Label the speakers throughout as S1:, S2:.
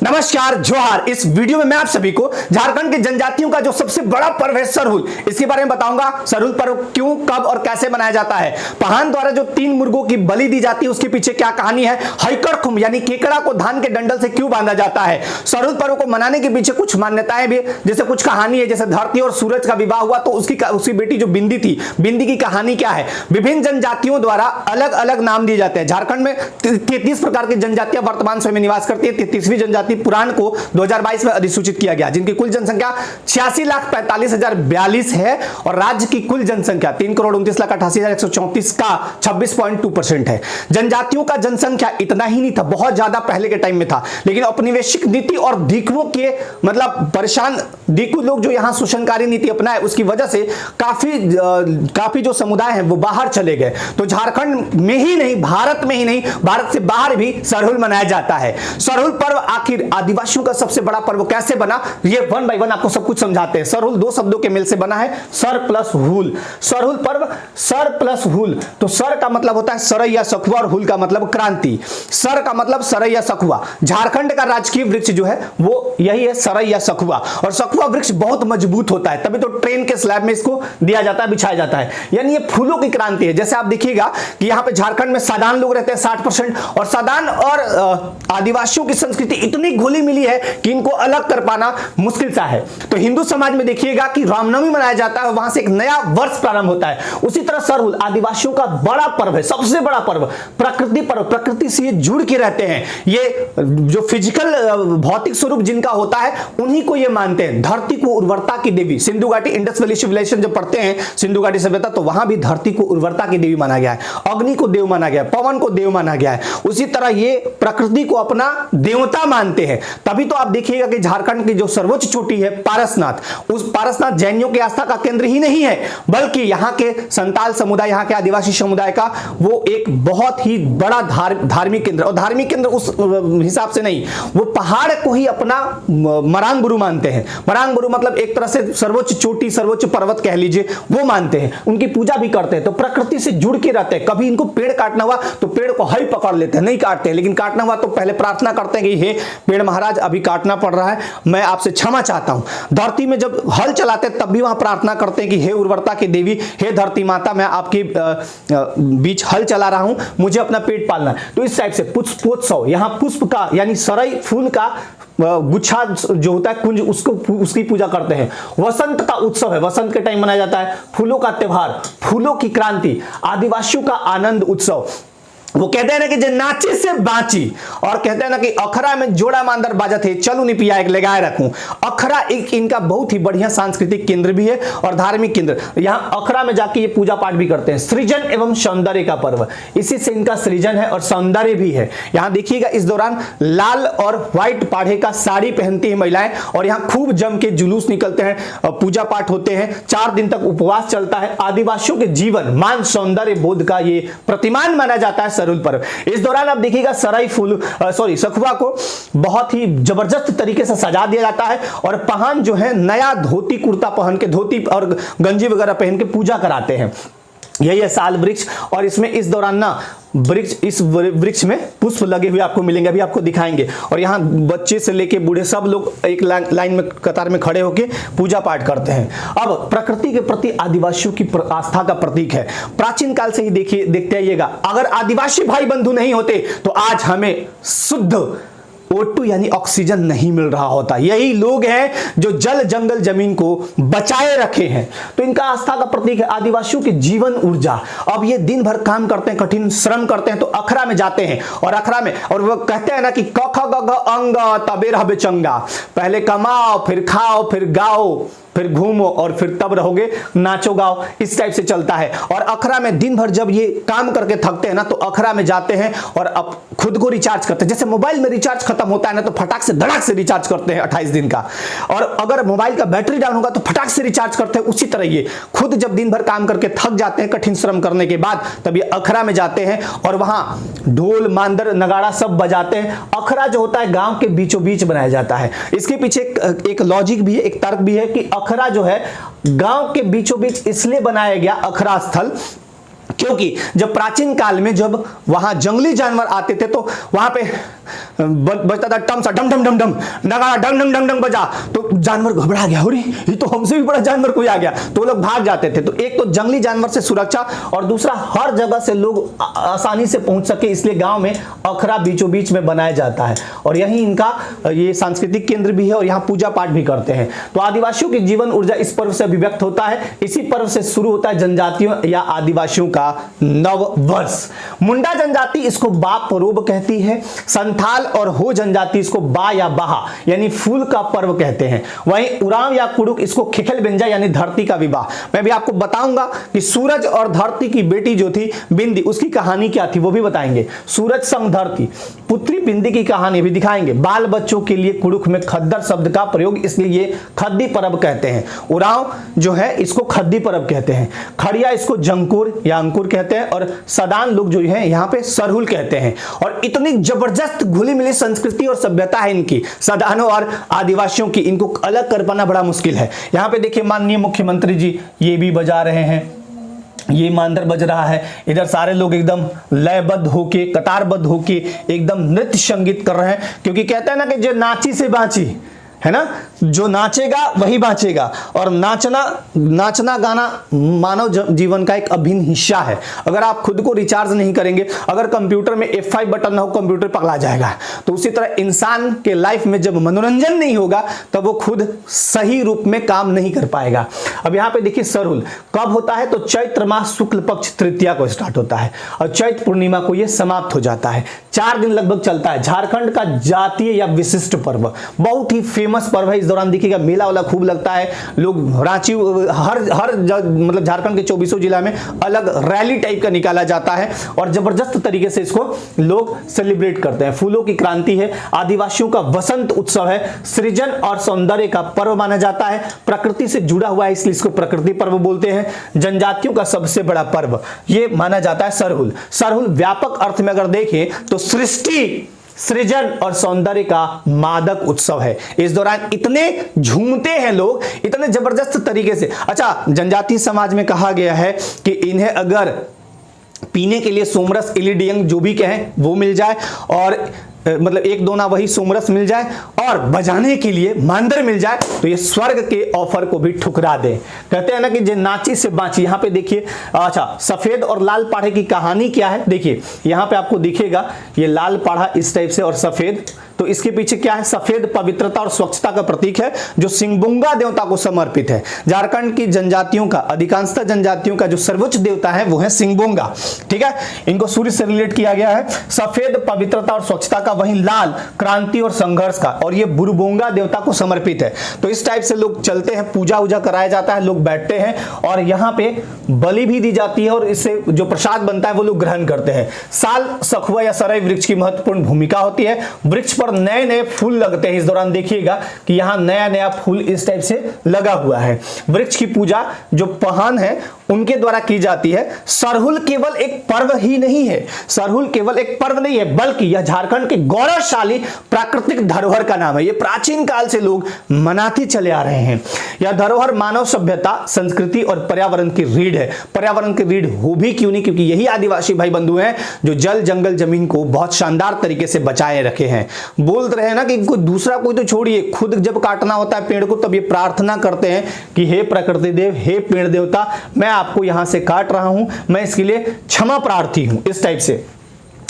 S1: नमस्कार जोहार। इस वीडियो में मैं आप सभी को झारखंड की जनजातियों का जो सबसे बड़ा पर्व है सरहुल, इसके बारे में बताऊंगा। सरहुल पर्व क्यों, कब और कैसे मनाया जाता है। पहान द्वारा जो 3 मुर्गों की बलि दी जाती है उसके पीछे क्या कहानी है। हैकड़खुम यानी केकड़ा को धान के डंडल से क्यों बांधा जाता है। सरहुल पर्व को मनाने के पीछे कुछ मान्यताएं भी, जैसे कुछ कहानी है। जैसे धरती और सूरज का विवाह हुआ तो उसकी बेटी जो बिंदी थी, बिंदी की कहानी क्या है। विभिन्न जनजातियों द्वारा अलग अलग नाम दिए जाते हैं। झारखंड में 33 प्रकार की जनजातियां वर्तमान समय में निवास करती है। 33वीं जनजाति पुराण को 2022 में अधिसूचित किया गया, जिनकी कुल जनसंख्या 86,45,042 है और राज्य की कुल जनसंख्या 3,29,88,134 का 26.2% है। जनजातियों का जनसंख्या इतना ही नहीं था, बहुत ज्यादा पहले के टाइम में था, लेकिन औपनिवेशिक नीति और दीकुओं के मतलब परेशान दीकू लोग जो यहां शोषणकारी नीति अपनाए उसकी वजह से काफी जो समुदाय हैं वो बाहर चले गए। तो झारखंड में ही नहीं, भारत में ही नहीं, भारत से बाहर भी सरहुल मनाया जाता है। सरहुल पर्व आखिर आदिवासियों का सबसे बड़ा पर्व कैसे बना, ये 1 बाय 1 आपको सब कुछ समझाते हैं। सरहुल 2 शब्दों के मेल से बना है, सर प्लस हुल। सरहुल पर्व सर प्लस हुल, तो सर का मतलब होता है सरई या सखुआ और हुल का मतलब क्रांति। सर का मतलब सरई या सखुआ। झारखंड का राजकीय वृक्ष जो है वो यही है, सरई या सखुआ। और सखुआ वृक्ष बहुत मजबूत होता है, तभी तो ट्रेन के स्लैब में इसको दिया जाता है, बिछाया जाता है। यानी ये फूलों की क्रांति है। जैसे आप देखिएगा कि यहाँ पे झारखंड में सादान लोग रहते हैं 60%, और सादान और आदिवासियों की संस्कृति इतनी घुली मिली है कि इनको अलग कर पाना मुश्किल सा है। तो हिंदू समाज में देखिएगा कि रामनवमी मनाया जाता है, वहां से एक नया वर्ष प्रारंभ होता है। उसी तरह सरहुल आदिवासियों का बड़ा पर्व है, सबसे बड़ा पर्व, प्रकृति पर्व। प्रकृति से ये जुड़ के रहते हैं। ये जो फिजिकल भौतिक स्वरूप जिनका होता है उन्हीं को ये मानते हैं। धरती को उर्वरता की देवी, सिंधु घाटी इंडस वैली सिविलाइजेशन जब पढ़ते हैं सिंधु घाटी सभ्यता, तो वहां भी धरती को उर्वरता की देवी माना गया है, अग्नि को देव माना गया है, पवन को देव माना गया है। उसी तरह ये प्रकृति को अपना देवता मानते हैं। तभी तो आप देखिएगा कि झारखंड की जो सर्वोच्च चोटी है पारसनाथ, उस पारसनाथ जैनियों की आस्था का केंद्र ही नहीं है, बल्कि यहाँ के संताल समुदाय, यहाँ के आदिवासी समुदाय का वो एक बहुत ही बड़ा धार्मिक केंद्र। और धार्मिक केंद्र उस हिसाब से नहीं, वो पहाड़ को ही अपना मरांग गुरु मानते हैं। मरांग गुरु मतलब एक तरह से सर्वोच्च चोटी, सर्वोच्च पर्वत कह लीजिए, वो मानते हैं, उनकी पूजा भी करते हैं। तो प्रकृति से जुड़ के रहते हैं। कभी इनको पेड़ काटना हुआ तो पेड़ को हई पकड़ लेते हैं, नहीं काटते हैं, लेकिन काटना हुआ तो पहले प्रार्थना करते हैं कि हे पेड़ महाराज अभी काटना पड़ रहा है, मैं आपसे क्षमा चाहता हूं। धरती में जब हल चलाते हैं तब भी वहां प्रार्थना करते हैं कि हे उर्वरता की देवी, हे धरती माता, मैं आपके बीच हल चला रहा हूं, मुझे अपना पेट पालना है। तो इस टाइप से पुष्पोत्सव, यहाँ पुष्प का यानी सरई फूल का गुच्छा जो होता है कुंज, उसकी पूजा करते हैं। वसंत का उत्सव है, वसंत के टाइम मनाया जाता है। फूलों का त्योहार, फूलों की क्रांति, आदिवासियों का आनंद उत्सव। वो कहते हैं ना कि जे नाचे से बाची, और कहते हैं ना कि अखरा में जोड़ा मांदर बाजत है, चलू नहीं पिया एक लगाए रखूं। अखरा एक इनका बहुत ही बढ़िया सांस्कृतिक केंद्र भी है और धार्मिक केंद्र। यहाँ अखरा में जाके ये पूजा पाठ भी करते हैं। सृजन एवं सौंदर्य का पर्व, इसी से इनका सृजन है और सौंदर्य भी है। यहाँ देखिएगा इस दौरान लाल और व्हाइट पाढ़े का साड़ी पहनती है महिलाएं, और यहाँ खूब जम के जुलूस निकलते हैं, पूजा पाठ होते हैं, 4 दिन तक उपवास चलता है। आदिवासियों के जीवन मान सौंदर्य बोध का ये प्रतिमान माना जाता है सरहुल पर्व। इस दौरान आप देखिएगा सखुआ को बहुत ही जबरदस्त तरीके से सजा दिया जाता है, और पहान जो है नया धोती कुर्ता पहन के, धोती और गंजी वगैरह पहन के पूजा कराते हैं। यही है साल वृक्ष, और इसमें इस दौरान ना इस वृक्ष में पुष्प लगे हुए आपको मिलेंगे, अभी आपको दिखाएंगे। और यहाँ बच्चे से लेके बूढ़े सब लोग एक लाइन में कतार में खड़े होकर पूजा पाठ करते हैं। अब प्रकृति के प्रति आदिवासियों की आस्था का प्रतीक है। प्राचीन काल से ही देखते आइएगा, अगर आदिवासी भाई बंधु नहीं होते तो आज हमें शुद्ध O2 यानी ऑक्सीजन नहीं मिल रहा होता। यही लोग हैं जो जल जंगल जमीन को बचाए रखे हैं। तो इनका आस्था का प्रतीक है आदिवासियों की जीवन ऊर्जा। अब ये दिन भर काम करते हैं, कठिन श्रम करते हैं, तो अखरा में जाते हैं, और अखरा में, और वो कहते हैं ना कि क ख ग घ अंग तबे रहबे चंगा, पहले कमाओ फिर खाओ फिर गाओ फिर घूमो और फिर तब रहोगे नाचो गाओ, इस टाइप से चलता है। और अखरा में दिन भर जब ये काम करके थकते हैं ना, तो अखरा में जाते हैं और अब खुद को रिचार्ज करते हैं। जैसे मोबाइल में रिचार्ज खत्म होता है ना, तो फटाक से धड़ाक से रिचार्ज करते हैं 28 दिन का, और अगर मोबाइल का बैटरी डाउन होगा तो फटाक से रिचार्ज करते हैं। उसी तरह ये खुद जब दिन भर काम करके थक जाते हैं कठिन श्रम करने के बाद, तब ये अखरा में जाते हैं और वहां ढोल मांदर नगाड़ा सब बजाते हैं। अखरा जो होता है गांव के बीचों बीच बनाया जाता है। इसके पीछे एक लॉजिक भी है, एक तर्क भी है कि अखरा जो है गांव के बीचों बीच इसलिए बनाया गया अखरा स्थल, क्योंकि जब प्राचीन काल में जब वहां जंगली जानवर आते थे तो वहां पे बजता था टम सा डम डम डम डम, नगाड़ा डंग डंग डंग डंग बजा तो जानवर घबरा गया, अरे ये तो हमसे भी बड़ा जानवर कोई आ गया, तो लोग भाग जाते थे। तो एक तो जंगली जानवर से सुरक्षा और दूसरा हर जगह से लोग आसानी से पहुंच सके, इसलिए गांव में अखड़ा बीचों बीच में बनाया जाता है और यही इनका ये सांस्कृतिक केंद्र भी है और यहाँ पूजा पाठ भी करते हैं। तो आदिवासियों की जीवन ऊर्जा इस पर्व से अभिव्यक्त होता है। इसी पर्व से शुरू होता है जनजातियों या आदिवासियों का नव वर्ष। मुंडा जनजाति इसको बा परोब कहती है, संथाल और हो जनजाति इसको बा या बाहा यानी फूल का पर्व कहते हैं। वहीं उरांव या कुड़ुक इसको खिखल बिंजा यानी धरती का विवाह। मैं भी आपको बताऊंगा कि सूरज और धरती की बेटी जो थी बिंदी, उसकी कहानी क्या थी वो भी बताएंगे। सूरज संग धरती, पुत्री बिंदी की कहानी भी दिखाएंगे। बाल बच्चों के लिए कुड़ुक में खद्दर शब्द का प्रयोग, इसलिए ये खद्दी पर्व कहते हैं। उरांव जो है इसको खद्दी पर्व कहते हैं। खड़िया इसको जंकुर या अंकुर कहते हैं और सदान लोग जो है यहाँ पे सरहुल कहते हैं। और इतनी जबरदस्त घुली मिली संस्कृति और सभ्यता है इनकी, सदानों और आदिवासियों की, इनको अलग कर पाना बड़ा मुश्किल है। यहाँ पे देखिए माननीय मुख्यमंत्री जी ये भी बजा रहे हैं, ये मांदर बज रहा है, इधर सारे लोग एकदम लयबद्ध होके कतारबद्ध होके एकदम नृत्य संगीत कर रहे हैं, क्योंकि कहते हैं ना कि जो नाची से बांची है ना, जो नाचेगा वही बांचेगा। और नाचना गाना मानव जीवन का एक अभिन्न हिस्सा है। अगर आप खुद को रिचार्ज नहीं करेंगे, अगर कंप्यूटर में F5 बटन ना हो कंप्यूटर पगला जाएगा, तो उसी तरह इंसान के लाइफ में जब मनोरंजन नहीं होगा तब वो खुद सही रूप में काम नहीं कर पाएगा। अब यहाँ पे देखिए सरहुल कब होता है, तो चैत्र मास शुक्ल पक्ष तृतीया को स्टार्ट होता है और चैत्र पूर्णिमा को यह समाप्त हो जाता है। 4 दिन लगभग चलता है। झारखंड का जातीय या विशिष्ट पर्व, बहुत ही फेमस पर्व है। इस दौरान देखिएगा मेला वाला खूब लगता है। लोग रांची हर मतलब झारखंड के 24 जिला में अलग रैली टाइप का निकाला जाता है और जबरदस्त तरीके से इसको लोग सेलिब्रेट करते हैं। फूलों की क्रांति है, आदिवासियों का वसंत उत्सव है, सृजन और सौंदर्य का पर्व माना जाता है, प्रकृति से जुड़ा हुआ है इसलिए इसको प्रकृति पर्व बोलते हैं। जनजातियों का सबसे बड़ा पर्व ये माना जाता है सरहुल। सरहुल व्यापक अर्थ में अगर देखें तो सृष्टि, सृजन और सौंदर्य का मादक उत्सव है। इस दौरान इतने झूमते हैं लोग, इतने जबरदस्त तरीके से। अच्छा, जनजातीय समाज में कहा गया है कि इन्हें अगर पीने के लिए सोमरस इलिडियम जो भी कहें वो मिल जाए और मतलब एक दोना वही सोमरस मिल जाए और बजाने के लिए मांदर मिल जाए तो ये स्वर्ग के ऑफर को भी ठुकरा दे। कहते हैं ना कि जे नाची से बांची। यहाँ पे देखिए, अच्छा सफेद और लाल पाढ़े की कहानी क्या है, देखिए यहाँ पे आपको दिखेगा ये लाल पाढ़ा इस टाइप से और सफेद, तो इसके पीछे क्या है, सफेद पवित्रता और स्वच्छता का प्रतीक है जो सिंगबुंगा देवता को समर्पित है। झारखंड की जनजातियों का, अधिकांशतः जनजातियों का जो सर्वोच्च देवता है वो है सिंगबुंगा, ठीक है। इनको सूर्य से रिलेट किया गया है। सफेद पवित्रता और स्वच्छता का, वहीं लाल क्रांति और संघर्ष का, और ये बुरबोंगा देवता को समर्पित है। तो इस टाइप से लोग चलते हैं, पूजा उजा कराया जाता है, लोग बैठते हैं और यहाँ पे बलि भी दी जाती है और इससे जो प्रसाद बनता है वो लोग ग्रहण करते हैं। साल सखुआ या सरई वृक्ष की महत्वपूर्ण भूमिका होती है। वृक्ष पर नए नए फूल लगते हैं। इस दौरान देखिएगा कि यहाँ नया नया फूल इस टाइप से लगा हुआ है। वृक्ष की पूजा जो पहान है उनके द्वारा की जाती है। सरहुल केवल एक पर्व ही नहीं है, सरहुल केवल एक पर्व नहीं है बल्कि यह झारखंड के गौरवशाली प्राकृतिक धरोहर का नाम है। यह प्राचीन काल से लोग मनाते चले आ रहे हैं। यह धरोहर मानव सभ्यता, संस्कृति और पर्यावरण की रीढ़ है। पर्यावरण की रीढ़ हो भी क्यों नहीं, क्योंकि यही आदिवासी भाई बंधु हैं जो जल जंगल जमीन को बहुत शानदार तरीके से बचाए रखे हैं। बोल रहे हैं ना कि कोई दूसरा कोई तो छोड़िए, खुद जब काटना होता है पेड़ को तब ये प्रार्थना करते हैं कि हे प्रकृति देव, हे पेड़ देवता, मैं आपको यहां से काट रहा हूं, मैं इसके लिए क्षमा प्रार्थी हूं, इस टाइप से।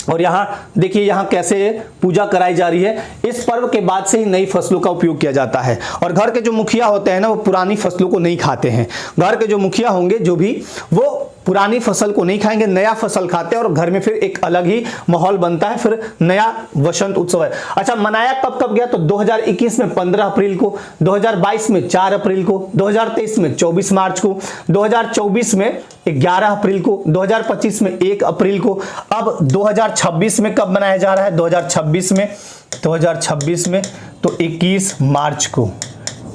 S1: और यहाँ देखिए यहाँ कैसे पूजा कराई जा रही है। इस पर्व के बाद से ही नई फसलों का उपयोग किया जाता है और घर के जो मुखिया होते हैं ना वो पुरानी फसलों को नहीं खाते हैं। घर के जो मुखिया होंगे जो भी, वो पुरानी फसल को नहीं खाएंगे, नया फसल खाते हैं और घर में फिर एक अलग ही माहौल बनता है, फिर नया वसंत उत्सव है। अच्छा, मनाया कब कब गया, तो 2021 में 15 अप्रैल को, 2022 में 4 अप्रैल को, 2023 में 24 मार्च को, 2024 में 11 अप्रैल को, 2025 में 1 अप्रैल को। अब 2026 में कब मनाया जा रहा है, 2026 में तो 21 मार्च को,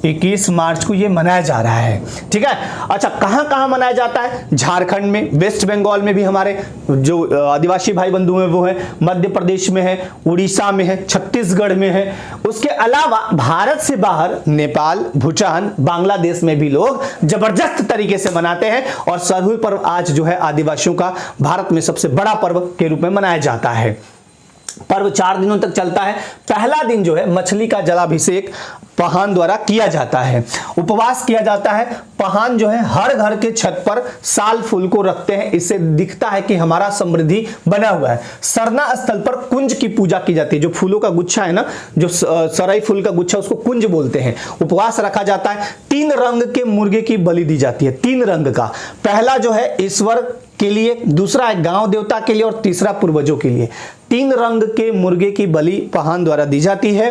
S1: 21 मार्च को ये मनाया जा रहा है, ठीक है। अच्छा, कहां कहां मनाया जाता है, झारखंड में, वेस्ट बंगाल में भी हमारे जो आदिवासी भाई बंधु हैं वो है, मध्य प्रदेश में है, उड़ीसा में है, छत्तीसगढ़ में है। उसके अलावा भारत से बाहर नेपाल, भूटान, बांग्लादेश में भी लोग जबरदस्त तरीके से मनाते हैं और सरहुल पर्व आज जो है आदिवासियों का भारत में सबसे बड़ा पर्व के रूप में मनाया जाता है। पर्व 4 दिनों तक चलता है। पहला दिन जो है मछली का जलाभिषेक पहान द्वारा किया जाता है, उपवास किया जाता है। पहान जो है हर घर के छत पर साल फूल को रखते हैं, इससे दिखता है कि हमारा समृद्धि बना हुआ है। सरना स्थल पर कुंज की पूजा की जाती है, जो फूलों का गुच्छा है ना, जो सराई फूल का गुच्छा, उसको कुंज बोलते हैं। उपवास रखा जाता है। 3 रंग के मुर्गे की बलि दी जाती है, 3 रंग का। पहला जो है ईश्वर के लिए, दूसरा है गांव देवता के लिए और तीसरा पूर्वजों के लिए। 3 रंग के मुर्गे की बलि पहान द्वारा दी जाती है।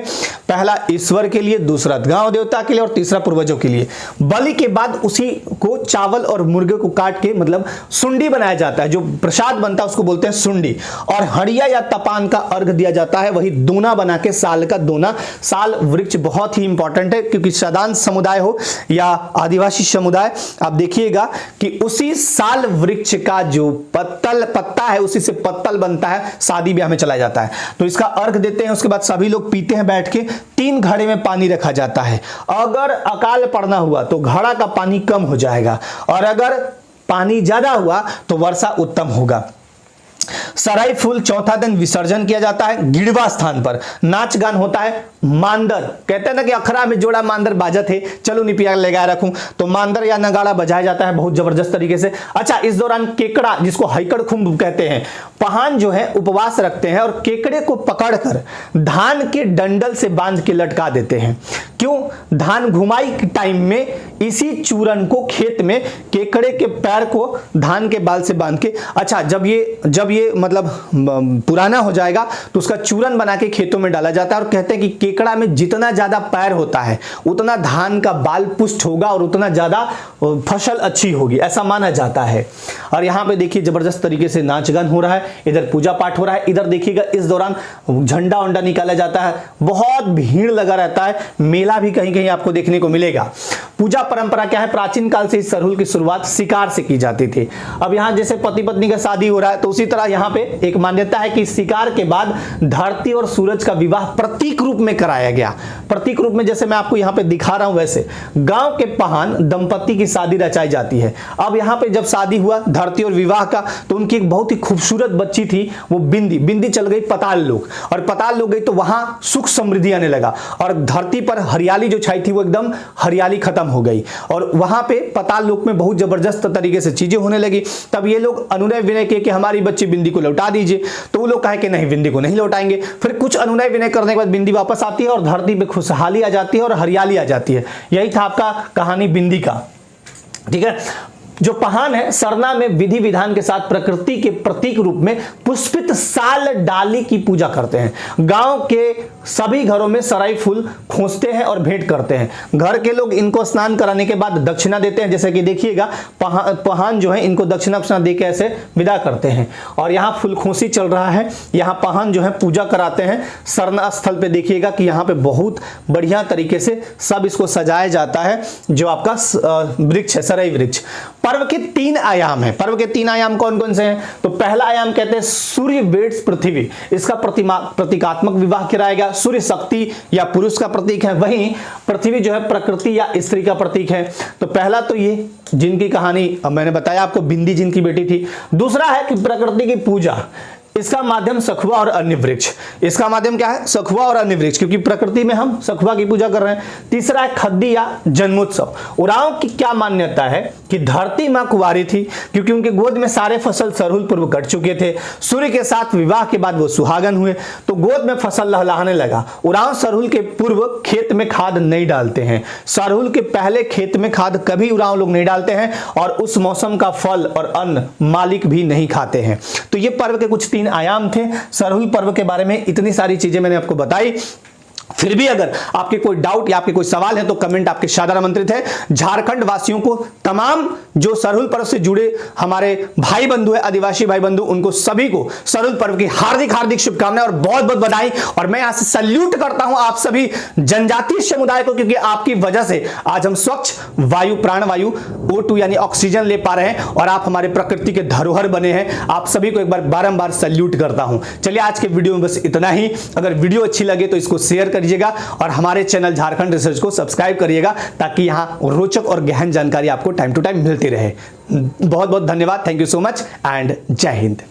S1: पहला ईश्वर के लिए, दूसरा गांव देवता के लिए और तीसरा पूर्वजों के लिए। बलि के बाद उसी को चावल और मुर्गे को काट के मतलब सुंडी बनाया जाता है, जो प्रसाद बनता है उसको बोलते हैं सुंडी। और हड़िया या तपान का अर्घ दिया जाता है, वही दोना बना के, साल का दोना। साल वृक्ष बहुत ही इंपॉर्टेंट है, क्योंकि सदान समुदाय हो या आदिवासी समुदाय, आप देखिएगा कि उसी साल वृक्ष का जो पत्ता है उसी से पत्तल बनता है, शादी ब्याह में चला जाता है। तो इसका अर्घ देते हैं, उसके बाद सभी लोग पीते हैं बैठ के। 3 घड़े में पानी रखा जाता है। अगर अकाल पड़ना हुआ तो घड़ा का पानी कम हो जाएगा, और अगर पानी ज्यादा हुआ तो वर्षा उत्तम होगा। सराई फूल चौथा दिन विसर्जन किया जाता है। गिड़वा स्थान पर नाच गान होता है। मांदर, कहते हैं ना कि अखरा में जोड़ा मांदर बाजत है, चलो निपिया लगा रखूं, तो मांदर या नगाड़ा बजाया जाता है बहुत जबरदस्त तरीके से। अच्छा, इस दौरान केकड़ा, जिसको हैकड़ खुंब कहते हैं, पहान जो है उपवास रखते हैं और केकड़े को पकड़कर धान के डंडल से बांध के लटका देते हैं। क्यों? धान घुमाई के टाइम में इसी चूरन को खेत में केकड़े के पैर को धान के बाल से बांध के, अच्छा जब ये मतलब पुराना हो जाएगा तो उसका चूरन बना के खेतों में डाला जाता है। और कहते हैं कि केकड़ा में जितना ज्यादा पैर होता है उतना धान का बाल पुष्ट होगा और उतना ज्यादा फसल अच्छी होगी, ऐसा माना जाता है। और यहाँ पे देखिए जबरदस्त तरीके से नाच गान हो रहा है, इधर पूजा पाठ हो रहा है। इधर देखिएगा इस दौरान झंडा वंडा निकाला जाता है, बहुत भीड़ लगा रहता है, मेला भी कहीं कहीं आपको देखने को मिलेगा। पूजा परंपरा क्या है? प्राचीन काल से इस सरहुल की शुरुआत शिकार से की जाती थी। अब यहाँ जैसे पति पत्नी का शादी हो रहा है, तो उसी तरह यहाँ पे एक मान्यता है कि शिकार के बाद धरती और सूरज का विवाह प्रतीक रूप में कराया गया। प्रतीक रूप में जैसे मैं आपको यहाँ पे दिखा रहा हूं, वैसे गांव के पहान दंपति की शादी रचाई जाती है। अब यहाँ पे जब शादी हुआ धरती और विवाह का, तो उनकी एक बहुत ही खूबसूरत बच्ची थी, वो बिंदी चल गई पताल लोक, और पताल लोक गई तो वहां सुख समृद्धि आने लगा, और धरती पर हरियाली जो छाई थी वो एकदम हरियाली खत्म हो गई, और वहां पे पताल लोक में बहुत जबरदस्त तरीके से चीजें होने लगी। तब ये लोग अनुनय विनय किए कि हमारी बच्ची बिंदी को लौटा दीजिए, तो वो लोग कहे कि नहीं, बिंदी को नहीं लौटाएंगे। फिर कुछ अनुनय विनय करने के बाद बिंदी वापस आती है और धरती पे खुशहाली आ जाती है और हरियाली आ जाती है। यही था आपका कहानी बिंदी का। ठीक है, जो पहान है सरना में विधि विधान के साथ प्रकृति के प्रतीक रूप में पुष्पित साल डाली की पूजा करते हैं। गांव के सभी घरों में सराई फूल खोसते हैं और भेंट करते हैं। घर के लोग इनको स्नान कराने के बाद दक्षिणा देते हैं, जैसे कि देखिएगा पहान जो है इनको दक्षिणा दे के ऐसे विदा करते हैं। और यहाँ फूल खोसी चल रहा है, यहाँ पहान जो है पूजा कराते हैं। सरना स्थल पे देखिएगा कि यहाँ पे बहुत बढ़िया तरीके से सब इसको सजाया जाता है, जो आपका वृक्ष है, सराई वृक्ष। पर्व के 3 आयाम है। पर्व के 3 आयाम कौन कौन से हैं? तो पहला आयाम कहते हैं सूर्य वेट्स पृथ्वी, इसका प्रतीकात्मक विवाह कराएगा। सूर्य शक्ति या पुरुष का प्रतीक है, वहीं पृथ्वी जो है प्रकृति या स्त्री का प्रतीक है। तो पहला तो ये जिनकी कहानी अब मैंने बताया आपको, बिंदी जिनकी बेटी थी। दूसरा है कि प्रकृति की पूजा, इसका माध्यम सखुआ और अन्य वृक्ष। इसका माध्यम क्या है? सखुआ और अन्य वृक्ष, क्योंकि प्रकृति में हम सखुआ की पूजा कर रहे हैं। तीसरा है खद्दी या जन्मोत्सव। उरांव की क्या मान्यता है कि धरती मां कुंवारी थी, क्योंकि उनके गोद में सारे फसल सरहुल पूर्व कट चुके थे। सूर्य के साथ विवाह के बाद वो सुहागन हुए, तो गोद में फसल लहलहाने लगा। उरांव सरहुल के पूर्व खेत में खाद नहीं डालते हैं। सरहुल के पहले खेत में खाद कभी उरांव लोग नहीं डालते हैं, और उस मौसम का फल और अन्न मालिक भी नहीं खाते हैं। तो ये पर्व के कुछ 3 आयाम थे। सरहुल पर्व के बारे में इतनी सारी चीजें मैंने आपको बताई। फिर भी अगर आपके कोई डाउट या आपके कोई सवाल है तो कमेंट आपके सादर आमंत्रित है। झारखंड वासियों को, तमाम जो सरहुल पर्व से जुड़े हमारे भाई बंधु है, आदिवासी भाई बंधु, उनको सभी को सरहुल पर्व की हार्दिक हार्दिक शुभकामनाएं और बहुत बहुत बधाई। और मैं यहां से सल्यूट करता हूं आप सभी जनजातीय समुदाय को, क्योंकि आपकी वजह से आज हम स्वच्छ वायु, प्राणवायु O2 यानी ऑक्सीजन ले पा रहे हैं, और आप हमारे प्रकृति के धरोहर बने हैं। आप सभी को एक बार बारंबार सल्यूट करता हूं। चलिए आज के वीडियो में बस इतना ही। अगर वीडियो अच्छी लगे तो इसको शेयर करिएगा और हमारे चैनल झारखंड रिसर्च को सब्सक्राइब करिएगा, ताकि यहां रोचक और गहन जानकारी आपको टाइम टू टाइम मिलती रहे। बहुत बहुत धन्यवाद। Thank you so much and जय हिंद।